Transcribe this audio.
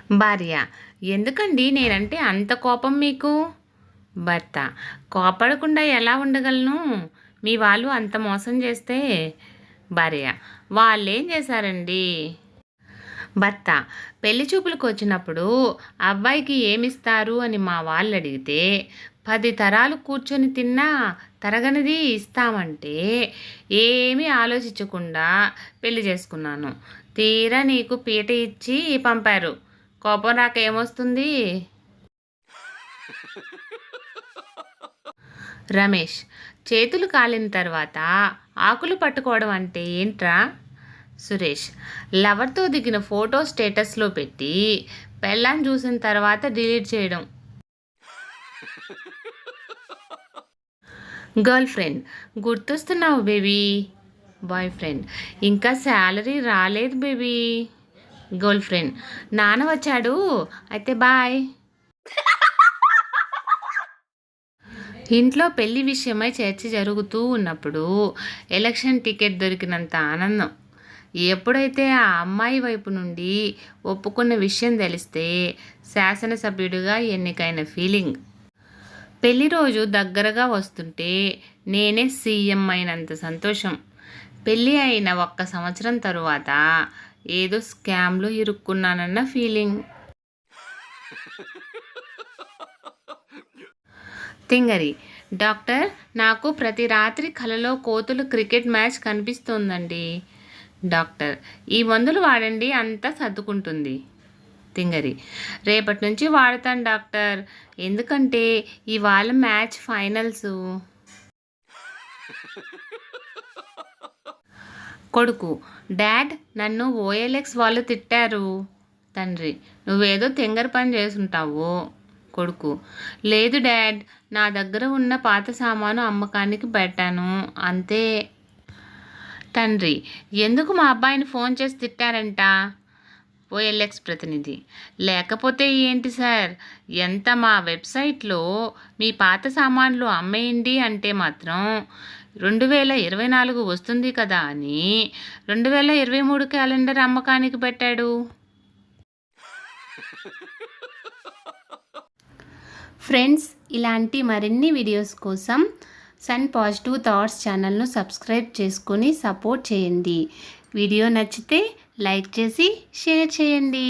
భార్య: ఎందుకండి నేనంటే అంత కోపం మీకు? భర్త: కోపడకుండా ఎలా ఉండగలను? మీ వాళ్ళు అంత మోసం చేస్తే? భార్య: వాళ్ళేం చేశారండి? భర్త: పెళ్లి చూపులకు వచ్చినప్పుడు అబ్బాయికి ఏమిస్తారు అని మా వాళ్ళు అడిగితే 10 తరాలు కూర్చొని తిన్నా తరగనిది ఇస్తామంటే ఏమీ ఆలోచించకుండా పెళ్లి చేసుకున్నాను. తీరా నీకు పీట ఇచ్చి పంపారు. కోపం రాక ఏమొస్తుంది? రమేష్: చేతులు కాలిన తర్వాత ఆకులు పట్టుకోవడం అంటే ఏంట్రా? సురేష్: లవర్తో దిగిన ఫోటో స్టేటస్లో పెట్టి పెళ్ళాన్ని చూసిన తర్వాత డిలీట్ చేయడం. గర్ల్ ఫ్రెండ్: గుర్తొస్తున్నావు బేబీ. బాయ్ ఫ్రెండ్: ఇంకా శాలరీ రాలేదు బేబీ. గర్ల్ ఫ్రెండ్: నాన్న వచ్చాడు, అయితే బాయ్. ఇంట్లో పెళ్లి విషయమై చర్చ జరుగుతూ ఉన్నప్పుడు ఎలక్షన్ టికెట్ దొరికినంత ఆనందం. ఎప్పుడైతే ఆ అమ్మాయి వైపు నుండి ఒప్పుకున్న విషయం తెలిస్తే శాసనసభ్యుడిగా ఎన్నికైన ఫీలింగ్. పెళ్లి రోజు దగ్గరగా వస్తుంటే నేనే సీఎం అయినంత సంతోషం. పెళ్ళి అయిన 1 సంవత్సరం తరువాత ఏదో స్కామ్లో ఇరుక్కున్నానన్న ఫీలింగ్. తింగరి: డాక్టర్, నాకు ప్రతి రాత్రి కలలో కోతులు క్రికెట్ మ్యాచ్ కనిపిస్తోందండి. డాక్టర్: ఈ మందులు వాడండి, అంతా సర్దుకుంటుంది. తింగరి: రేపటి నుంచి వాడతాను డాక్టర్, ఎందుకంటే ఇవాళ మ్యాచ్ ఫైనల్స్. కొడుకు: డాడ్, నన్ను ఓఎల్ఎక్స్ వాళ్ళు తిట్టారు. తండ్రి: నువ్వేదో తింగరి పని చేసుంటావు. కొడుకు: లేదు డాడ్, నా దగ్గర ఉన్న పాత సామాను అమ్మకానికి పెట్టాను, అంతే. తండ్రి: ఎందుకు మా అబ్బాయిని ఫోన్ చేసి తిట్టారంట? ఓఎల్ఎక్స్ ప్రతినిధి: లేకపోతే ఏంటి సార్, ఎంత మా వెబ్సైట్లో మీ పాత సామాన్లు అమ్మేయండి అంటే మాత్రం 2024 వస్తుంది కదా అని 2023 క్యాలెండర్ అమ్మకానికి పెట్టాడు. ఫ్రెండ్స్, ఇలాంటి మరిన్ని వీడియోస్ కోసం సన్ పాజిటివ్ థాట్స్ ఛానల్ను సబ్స్క్రైబ్ చేసుకొని సపోర్ట్ చేయండి. వీడియో నచ్చితే లైక్ చేసి షేర్ చేయండి.